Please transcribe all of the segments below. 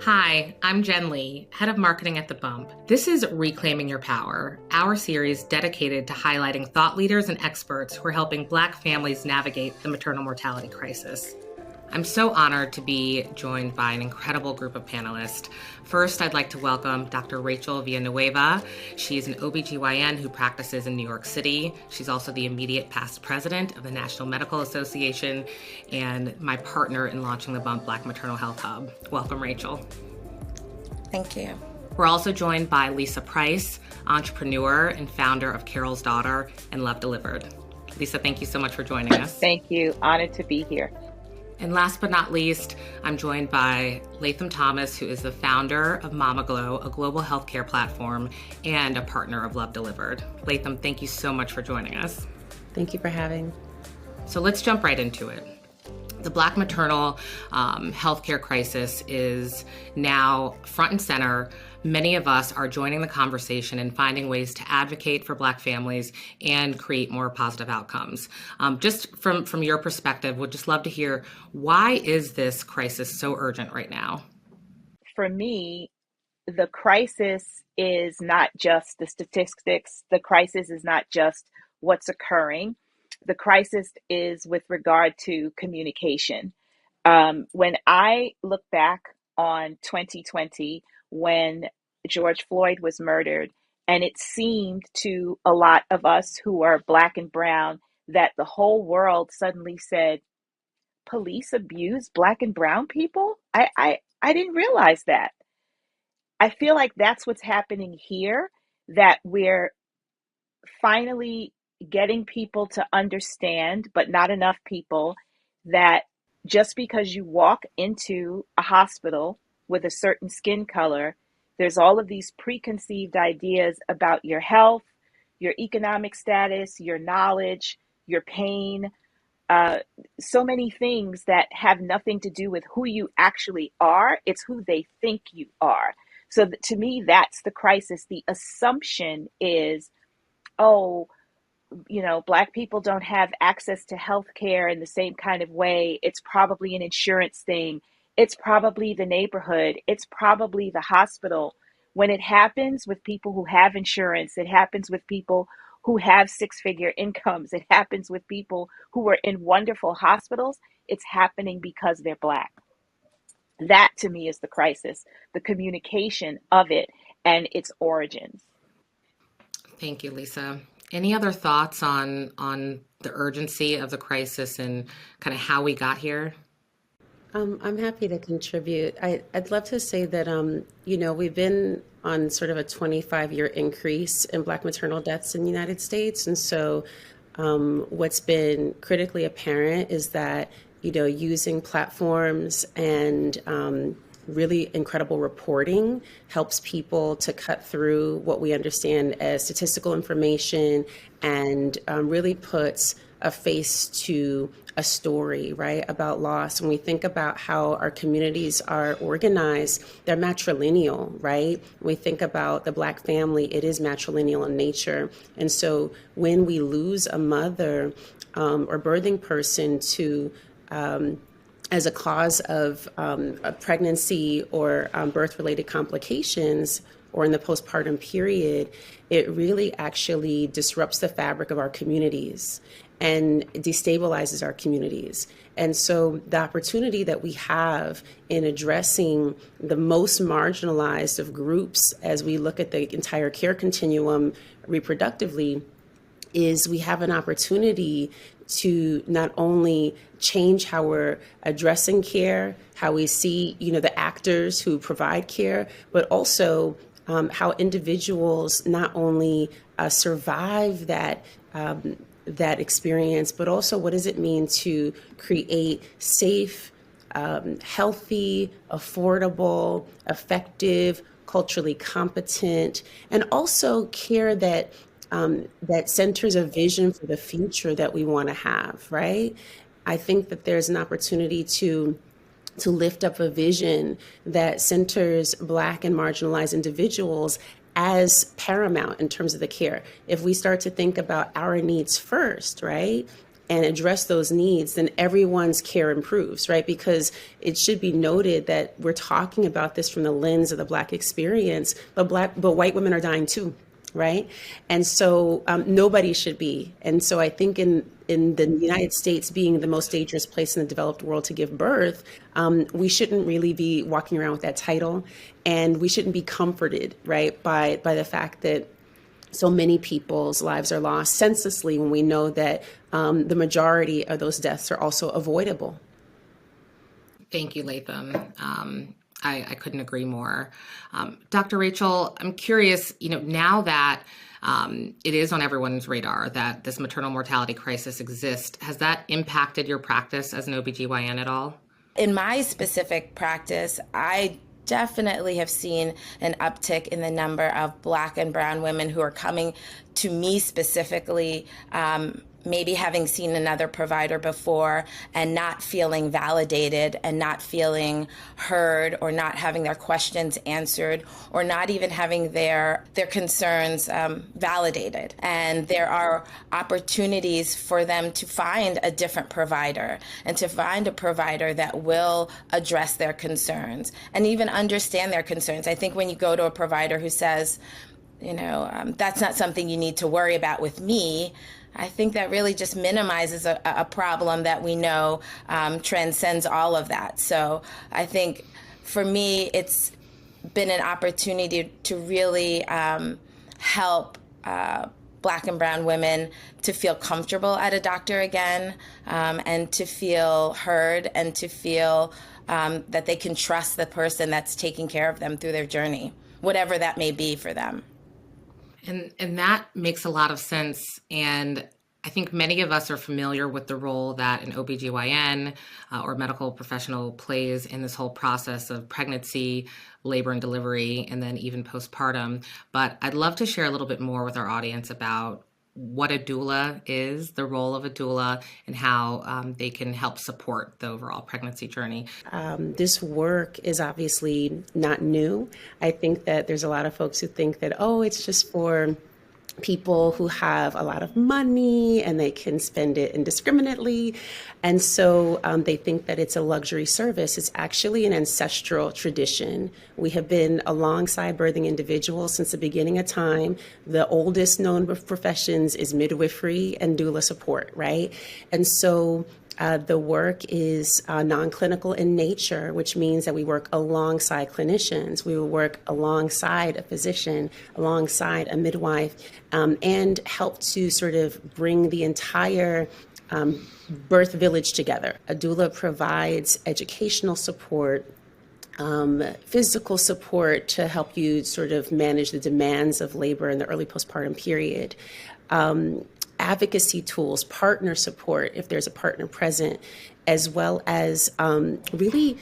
Hi, I'm Jen Lee, head of marketing at The Bump. This is Reclaiming Your Power, our series dedicated to highlighting thought leaders and experts who are helping Black families navigate the maternal mortality crisis. I'm so honored to be joined by an incredible group of panelists. First, I'd like to welcome Dr. Rachel Villanueva. She's an OB-GYN who practices in New York City. She's also the immediate past president of the National Medical Association and my partner in launching the Bump Black Maternal Health Hub. Welcome, Rachel. Thank you. We're also joined by Lisa Price, entrepreneur and founder of Carol's Daughter and Love Delivered. Lisa, thank you so much for joining us. Thank you. Honored to be here. And last but not least, I'm joined by Latham Thomas, who is the founder of Mama Glow, a global healthcare platform, and a partner of Love Delivered. Latham, thank you so much for joining us. Thank you for having. So let's jump right into it. The Black maternal healthcare crisis is now front and center. Many of us are joining the conversation and finding ways to advocate for Black families and create more positive outcomes. Just from your perspective, would just love to hear, why is this crisis so urgent right now? For me, the crisis is not just the statistics. The crisis is not just what's occurring. The crisis is with regard to communication. When I look back on 2020, when George Floyd was murdered, and it seemed to a lot of us who are Black and brown that the whole world suddenly said, police abuse Black and brown people? I didn't realize that. I feel like that's what's happening here, that we're finally getting people to understand, but not enough people, that just because you walk into a hospital with a certain skin color, there's all of these preconceived ideas about your health, your economic status, your knowledge, your pain, so many things that have nothing to do with who you actually are. It's who they think you are. So to me, that's the crisis. The assumption is, oh, Black people don't have access to health care in the same kind of way. It's probably an insurance thing. It's probably the neighborhood. It's probably the hospital. When it happens with people who have insurance, it happens with people who have six-figure incomes. It happens with people who are in wonderful hospitals. It's happening because they're Black. That, to me, is the crisis, the communication of it and its origins. Thank you, Lisa. Any other thoughts on the urgency of the crisis and kind of how we got here? I'm happy to contribute. I'd love to say that, we've been on sort of a 25-year increase in Black maternal deaths in the United States. And so what's been critically apparent is that, using platforms and really incredible reporting helps people to cut through what we understand as statistical information and really puts a face to a story, right, about loss. When we think about how our communities are organized, they're matrilineal, right? When we think about the Black family, it is matrilineal in nature. And so when we lose a mother or birthing person to as a cause of a pregnancy or birth-related complications, or in the postpartum period, it really actually disrupts the fabric of our communities and destabilizes our communities. And so the opportunity that we have in addressing the most marginalized of groups as we look at the entire care continuum reproductively is we have an opportunity to not only change how we're addressing care, how we see, the actors who provide care, but also how individuals not only survive that experience, but also what does it mean to create safe, healthy, affordable, effective, culturally competent, and also care that centers a vision for the future that we want to have, right? I think that there's an opportunity to lift up a vision that centers Black and marginalized individuals as paramount in terms of the care. If we start to think about our needs first, right? and address those needs, then everyone's care improves, right? Because it should be noted that we're talking about this from the lens of the Black experience, but white women are dying too, right? And so nobody should be. And so I think in the United States being the most dangerous place in the developed world to give birth, we shouldn't really be walking around with that title, and we shouldn't be comforted, right, by the fact that so many people's lives are lost senselessly when we know that the majority of those deaths are also avoidable. Thank you, Latham. I couldn't agree more. Dr. Rachel, I'm curious, now that it is on everyone's radar that this maternal mortality crisis exists, has that impacted your practice as an OBGYN at all? In my specific practice, I definitely have seen an uptick in the number of Black and brown women who are coming to me specifically, maybe having seen another provider before and not feeling validated and not feeling heard, or not having their questions answered, or not even having their concerns validated. And there are opportunities for them to find a different provider, and to find a provider that will address their concerns and even understand their concerns. I think when you go to a provider who says, that's not something you need to worry about with me, I think that really just minimizes a problem that we know transcends all of that. So I think for me, it's been an opportunity to really help Black and brown women to feel comfortable at a doctor again, and to feel heard, and to feel that they can trust the person that's taking care of them through their journey, whatever that may be for them. And that makes a lot of sense. And I think many of us are familiar with the role that an OBGYN or medical professional plays in this whole process of pregnancy, labor and delivery, and then even postpartum. But I'd love to share a little bit more with our audience about what a doula is, the role of a doula, and how they can help support the overall pregnancy journey. This work is obviously not new. I think that there's a lot of folks who think that, it's just for people who have a lot of money and they can spend it indiscriminately. And so they think that it's a luxury service. It's actually an ancestral tradition. We have been alongside birthing individuals since the beginning of time. The oldest known professions is midwifery and doula support, right? And so the work is non-clinical in nature, which means that we work alongside clinicians. We will work alongside a physician, alongside a midwife, and help to sort of bring the entire birth village together. A doula provides educational support, physical support to help you sort of manage the demands of labor in the early postpartum period. Advocacy tools, partner support if there's a partner present, as well as really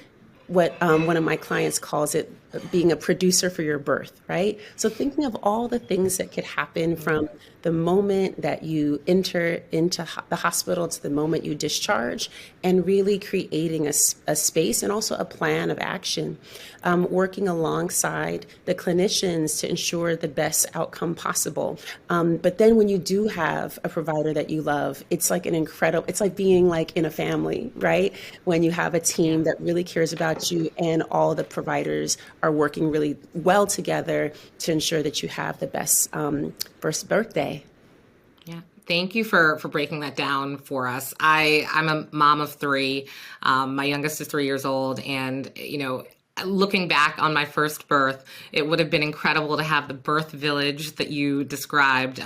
what one of my clients calls it being a producer for your birth, right? So thinking of all the things that could happen from the moment that you enter into the hospital to the moment you discharge, and really creating a space and also a plan of action, working alongside the clinicians to ensure the best outcome possible. But then when you do have a provider that you love, it's like it's like being like in a family, right? When you have a team that really cares about you and all the providers are working really well together to ensure that you have the best first birthday. Yeah. Thank you for breaking that down for us. I'm a mom of 3. My youngest is 3 years old, and, looking back on my first birth, it would have been incredible to have the birth village that you described.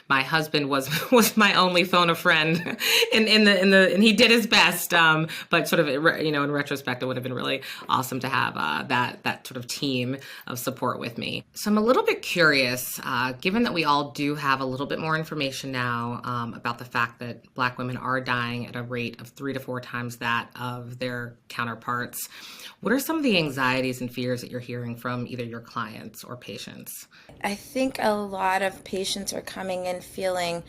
My husband was my only phone a friend, and he did his best. But sort of, in retrospect, it would have been really awesome to have that sort of team of support with me. So I'm a little bit curious, given that we all do have a little bit more information now about the fact that Black women are dying at a rate of 3 to 4 times that of their counterparts. What are some of the anxieties and fears that you're hearing from either your clients or patients? I think a lot of patients are coming in feeling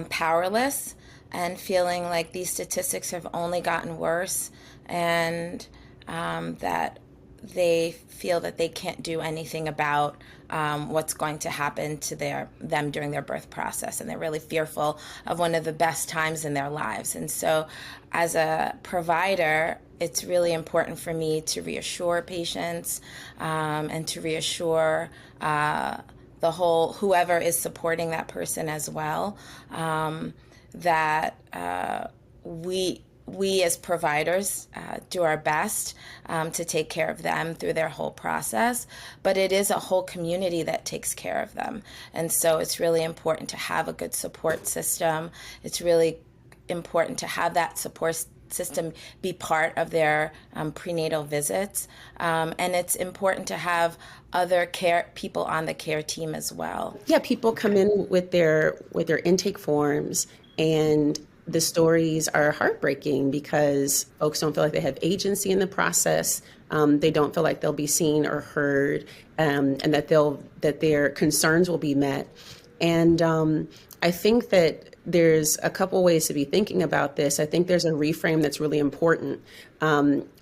powerless and feeling like these statistics have only gotten worse, and that they feel that they can't do anything about what's going to happen to them during their birth process, and they're really fearful of one of the best times in their lives. And so, as a provider, it's really important for me to reassure patients and to reassure whoever is supporting that person as well, that we as providers do our best to take care of them through their whole process, but it is a whole community that takes care of them. And so it's really important to have a good support system. It's really important to have that support system be part of their prenatal visits. And it's important to have other people on the care team as well. Yeah, people come in with their intake forms, and the stories are heartbreaking because folks don't feel like they have agency in the process. They don't feel like they'll be seen or heard, and that their concerns will be met. And I think that there's a couple ways to be thinking about this. I think there's a reframe that's really important.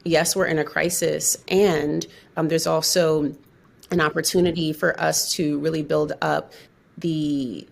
Yes, we're in a crisis, and there's also an opportunity for us to really build up the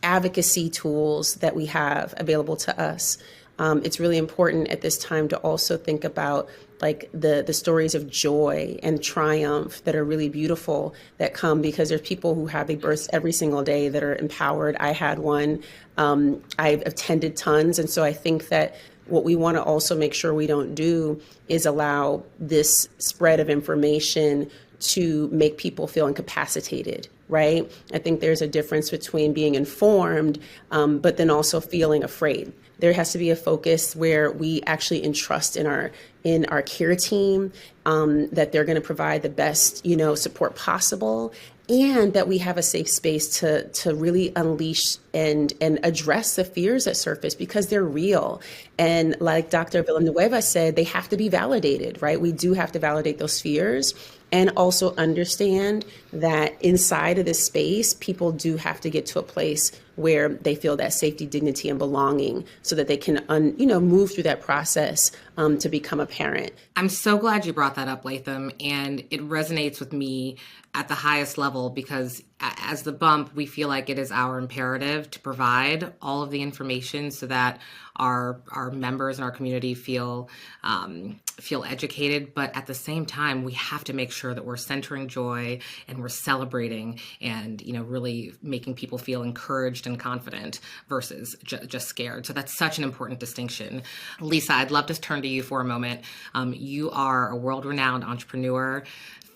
advocacy tools that we have available to us. It's really important at this time to also think about like the stories of joy and triumph that are really beautiful that come because there's people who have a birth every single day that are empowered. I had one. I've attended tons. And so I think that what we want to also make sure we don't do is allow this spread of information to make people feel incapacitated, right? I think there's a difference between being informed, but then also feeling afraid. There has to be a focus where we actually entrust in our care team that they're going to provide the best, support possible, and that we have a safe space to really unleash and address the fears that surface because they're real. And like Dr. Villanueva said, they have to be validated, right? We do have to validate those fears and also understand that inside of this space, people do have to get to a place where they feel that safety, dignity, and belonging so that they can, move through that process to become a parent. I'm so glad you brought that up, Latham, and it resonates with me at the highest level because as the bump, we feel like it is our imperative to provide all of the information so that our members in our community feel educated, but at the same time, we have to make sure that we're centering joy and we're celebrating and really making people feel encouraged and confident versus just scared. So that's such an important distinction. Lisa, I'd love to turn to you for a moment. You are a world-renowned entrepreneur,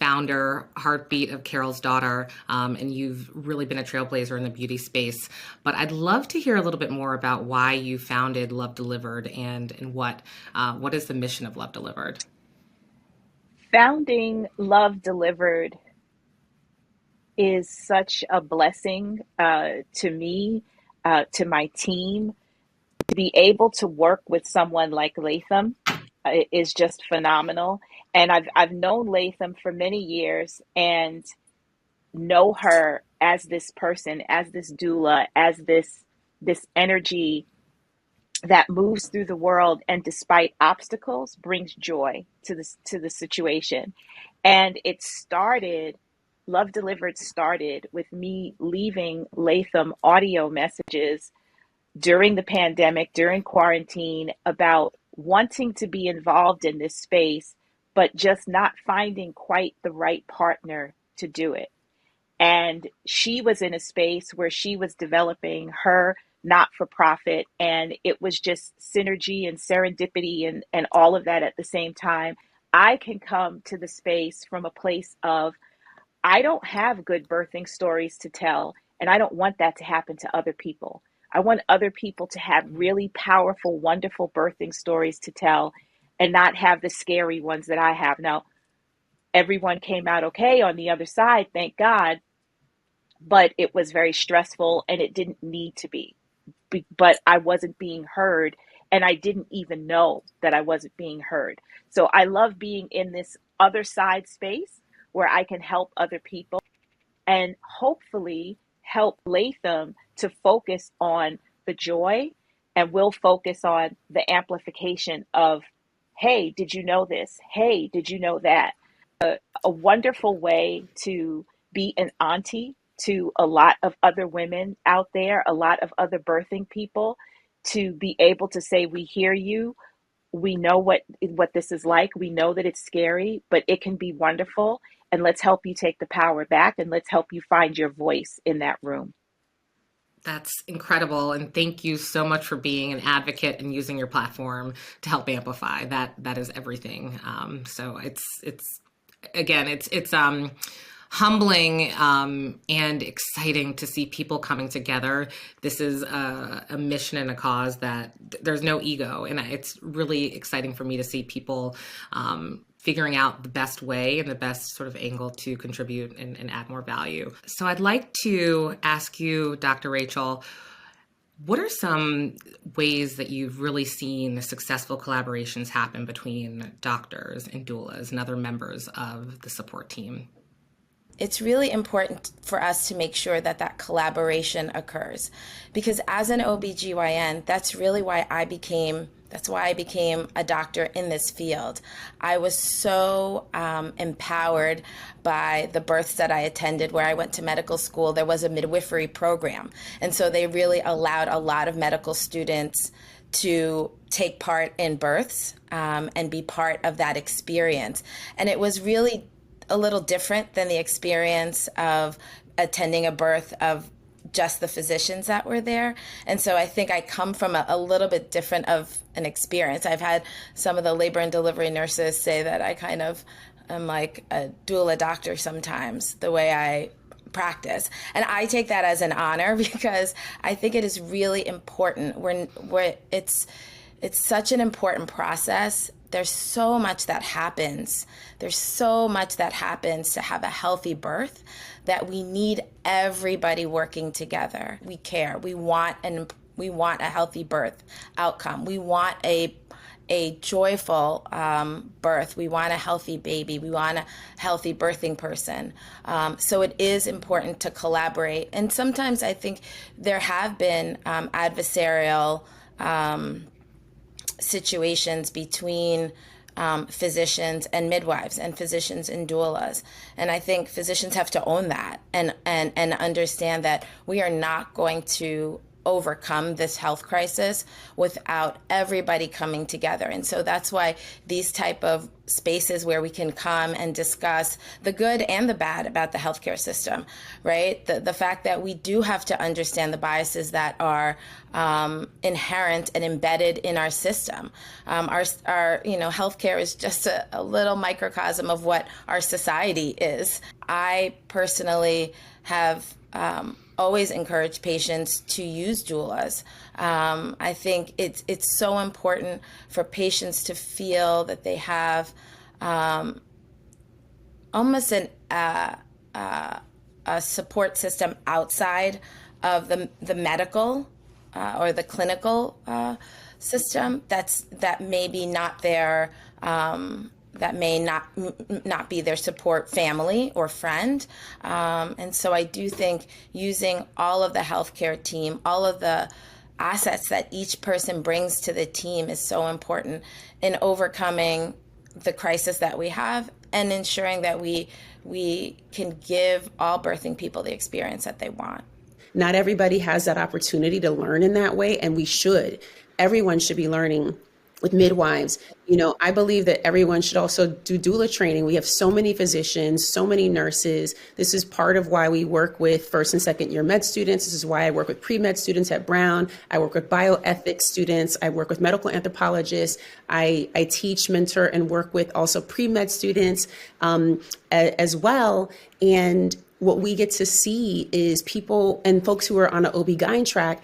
founder, heartbeat of Carol's Daughter, and you've really been a trailblazer in the beauty space. But I'd love to hear a little bit more about why you founded Love Delivered and what is the mission of Love Delivered? Founding Love Delivered is such a blessing to me, to my team. To be able to work with someone like Latham is just phenomenal. And I've known Latham for many years and know her as this person, as this doula, as this energy that moves through the world and despite obstacles brings joy to the situation. And Love Delivered started with me leaving Latham audio messages during the pandemic, during quarantine, about wanting to be involved in this space, but just not finding quite the right partner to do it. And she was in a space where she was developing her not-for-profit, and it was just synergy and serendipity and all of that at the same time. I can come to the space from a place of, I don't have good birthing stories to tell, and I don't want that to happen to other people. I want other people to have really powerful, wonderful birthing stories to tell and not have the scary ones that I have. Now, everyone came out okay on the other side, thank God, but it was very stressful and it didn't need to be. But I wasn't being heard, and I didn't even know that I wasn't being heard. So I love being in this other side space where I can help other people and hopefully help Latham to focus on the joy, and we'll focus on the amplification of, hey, did you know this? Hey, did you know that? a wonderful way to be an auntie to a lot of other women out there, a lot of other birthing people, to be able to say, we hear you. We know what this is like. We know that it's scary, but it can be wonderful. And let's help you take the power back, and let's help you find your voice in that room. That's incredible. And thank you so much for being an advocate and using your platform to help amplify. That is everything. So it's again, it's humbling and exciting to see people coming together. This is a mission and a cause that there's no ego. And it's really exciting for me to see people figuring out the best way and the best sort of angle to contribute and add more value. So I'd like to ask you, Dr. Rachel, what are some ways that you've really seen successful collaborations happen between doctors and doulas and other members of the support team? It's really important for us to make sure that that collaboration occurs, because as an OB/GYN, that's why I became a doctor in this field. I was so empowered by the births that I attended. Where I went to medical school, there was a midwifery program. And so they really allowed a lot of medical students to take part in births and be part of that experience. And it was really a little different than the experience of attending a birth of just the physicians that were there. And so I think I come from a little bit different of an experience. I've had some of the labor and delivery nurses say that I kind of am like a doula doctor sometimes, the way I practice. And I take that as an honor, because I think it is really important. It's such an important process. There's so much that happens. There's so much that happens to have a healthy birth that we need everybody working together. We care. We want a healthy birth outcome. We want a joyful birth. We want a healthy baby. We want a healthy birthing person. So it is important to collaborate. And sometimes I think there have been adversarial situations between physicians and midwives and physicians and doulas. And I think physicians have to own that and understand that we are not going to overcome this health crisis without everybody coming together. And so that's why these type of spaces where we can come and discuss the good and the bad about the healthcare system, right? The fact that we do have to understand the biases that are inherent and embedded in our system. Our healthcare is just a little microcosm of what our society is. I personally have always encourage patients to use doulas. I think it's so important for patients to feel that they have almost a support system outside of the medical or the clinical system that may be not their that may not be their support family or friend. And so I do think using all of the healthcare team, all of the assets that each person brings to the team is so important in overcoming the crisis that we have and ensuring that we can give all birthing people the experience that they want. Not everybody has that opportunity to learn in that way, and we should. Everyone should be learning with midwives. I believe that everyone should also do doula training. We have so many physicians, so many nurses. This is part of why we work with first and second year med students. This is why I work with pre-med students at Brown. I work with bioethics students. I work with medical anthropologists. I teach, mentor, and work with also pre-med students as well. And what we get to see is people and folks who are on an ob-gyn track.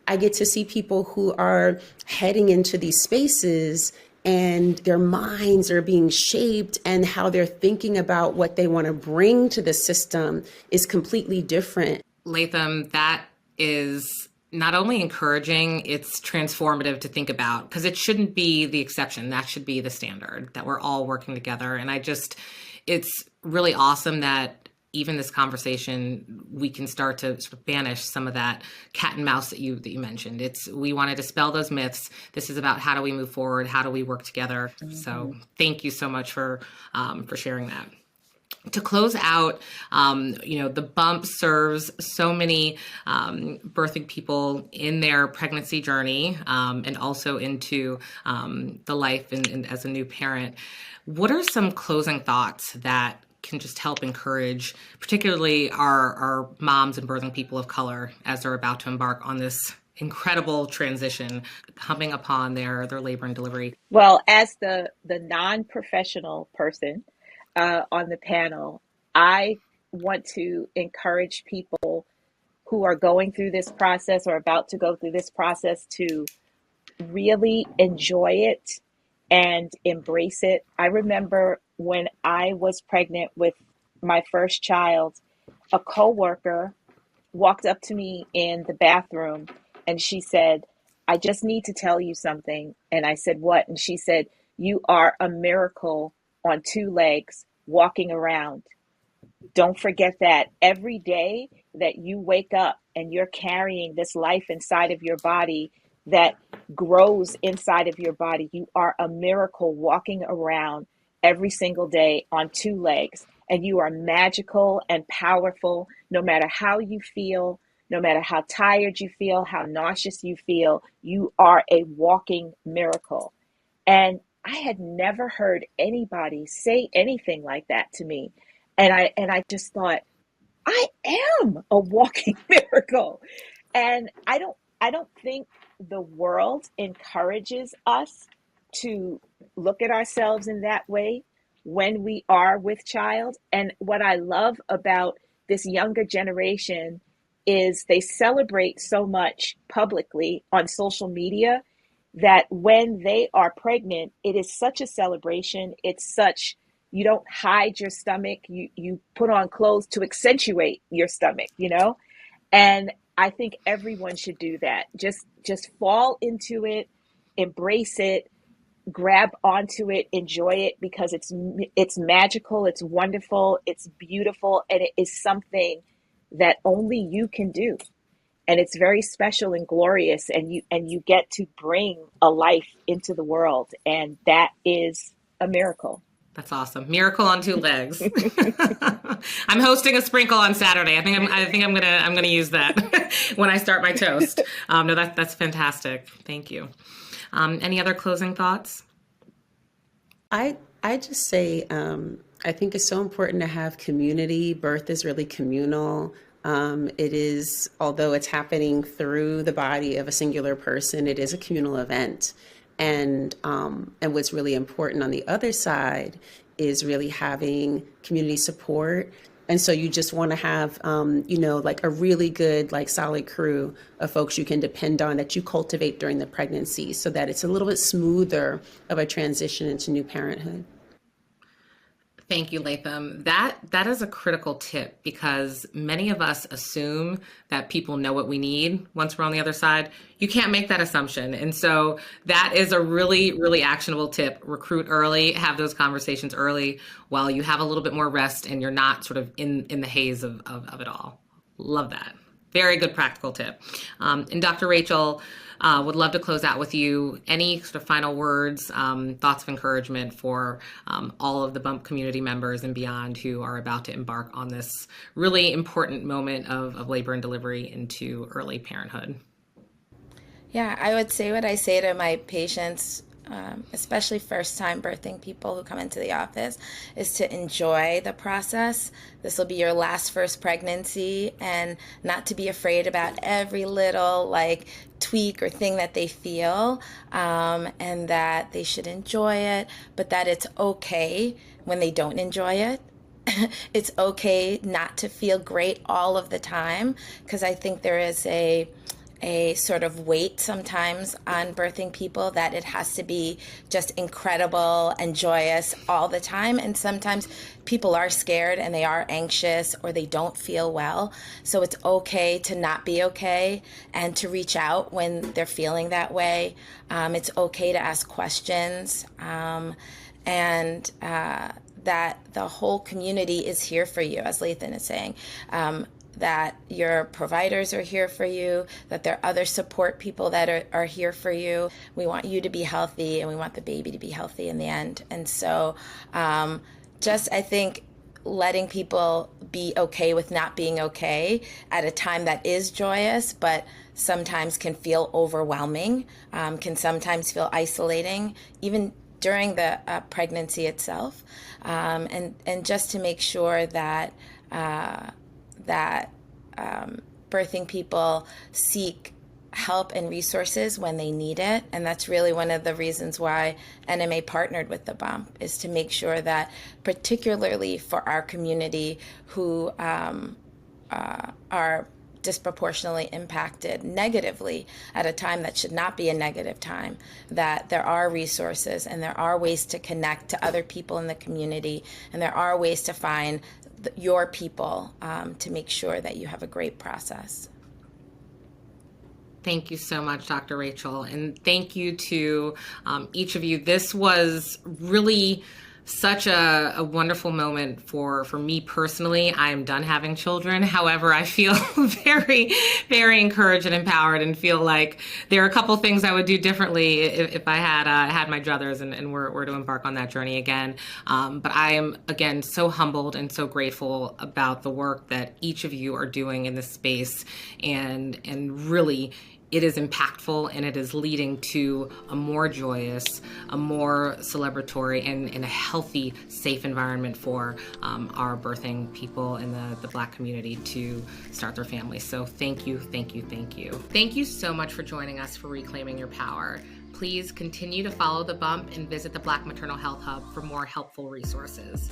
I get to see people who are heading into these spaces and their minds are being shaped, and how they're thinking about what they want to bring to the system is completely different. Latham, that is not only encouraging, it's transformative to think about, because it shouldn't be the exception. That should be the standard, that we're all working together. And it's really awesome that even this conversation, we can start to sort of banish some of that cat and mouse that you mentioned. We want to dispel those myths. This is about how do we move forward? How do we work together? Mm-hmm. So thank you so much for sharing that. To close out, the bump serves so many birthing people in their pregnancy journey and also into the life and as a new parent. What are some closing thoughts that can just help encourage, particularly our moms and birthing people of color as they're about to embark on this incredible transition, coming upon their labor and delivery? Well, as the non-professional person on the panel, I want to encourage people who are going through this process or about to go through this process to really enjoy it and embrace it. I remember when I was pregnant with my first child, a coworker walked up to me in the bathroom and she said, "I just need to tell you something." And I said, "What?" And she said, "You are a miracle on two legs walking around. Don't forget that every day that you wake up and you're carrying this life inside of your body that grows inside of your body, you are a miracle walking around every single day on two legs. And you are magical and powerful no matter how you feel, no matter how tired you feel, how nauseous you feel, you are a walking miracle." And I had never heard anybody say anything like that to me. And I just thought, I am a walking miracle. And I don't think the world encourages us to look at ourselves in that way when we are with child. And what I love about this younger generation is they celebrate so much publicly on social media that when they are pregnant, it is such a celebration. It's such, you don't hide your stomach. You put on clothes to accentuate your stomach, And I think everyone should do that. Just fall into it, embrace it, grab onto it, enjoy it, because it's magical, it's wonderful, it's beautiful, and it is something that only you can do. And it's very special and glorious, and you get to bring a life into the world, and that is a miracle. That's awesome. Miracle on two legs. I'm hosting a sprinkle on Saturday. I think I'm gonna use that when I start my toast. No, that's fantastic. Thank you. Any other closing thoughts? I just say I think it's so important to have community. Birth is really communal. It is, although it's happening through the body of a singular person, it is a communal event. And what's really important on the other side is really having community support. And so you just want to have, like a really good, like solid crew of folks you can depend on that you cultivate during the pregnancy so that it's a little bit smoother of a transition into new parenthood. Thank you, Latham. That is a critical tip because many of us assume that people know what we need once we're on the other side. You can't make that assumption. And so that is a really, really actionable tip. Recruit early, have those conversations early while you have a little bit more rest and you're not sort of in the haze of it all. Love that. Very good practical tip. And Dr. Rachel, would love to close out with you. Any sort of final words, thoughts of encouragement for all of the BUMP community members and beyond who are about to embark on this really important moment of labor and delivery into early parenthood? Yeah, I would say what I say to my patients, especially first-time birthing people who come into the office, is to enjoy the process. This will be your last first pregnancy, and not to be afraid about every little tweak or thing that they feel, and that they should enjoy it, but that it's okay when they don't enjoy it. It's okay not to feel great all of the time, because I think there is a sort of weight sometimes on birthing people that it has to be just incredible and joyous all the time. And sometimes people are scared and they are anxious or they don't feel well. So it's okay to not be okay and to reach out when they're feeling that way. It's okay to ask questions, and that the whole community is here for you, as Latham is saying. That your providers are here for you, that there are other support people that are here for you. We want you to be healthy and we want the baby to be healthy in the end. And so I think letting people be okay with not being okay at a time that is joyous, but sometimes can feel overwhelming, can sometimes feel isolating, even during the pregnancy itself, and just to make sure that birthing people seek help and resources when they need it. And that's really one of the reasons why NMA partnered with the Bump, is to make sure that, particularly for our community who are disproportionately impacted negatively at a time that should not be a negative time, that there are resources and there are ways to connect to other people in the community, and there are ways to find your people to make sure that you have a great process. Thank you so much, Dr. Rachel. And thank you to each of you. This was really such a wonderful moment for me personally. I am done having children. However, I feel very, very encouraged and empowered, and feel like there are a couple things I would do differently if I had my druthers and were to embark on that journey again. But I am, again, so humbled and so grateful about the work that each of you are doing in this space, and really, it is impactful, and it is leading to a more joyous, a more celebratory, and a healthy, safe environment for our birthing people in the Black community to start their families. So thank you, thank you, thank you. Thank you so much for joining us for Reclaiming Your Power. Please continue to follow the Bump and visit the Black Maternal Health Hub for more helpful resources.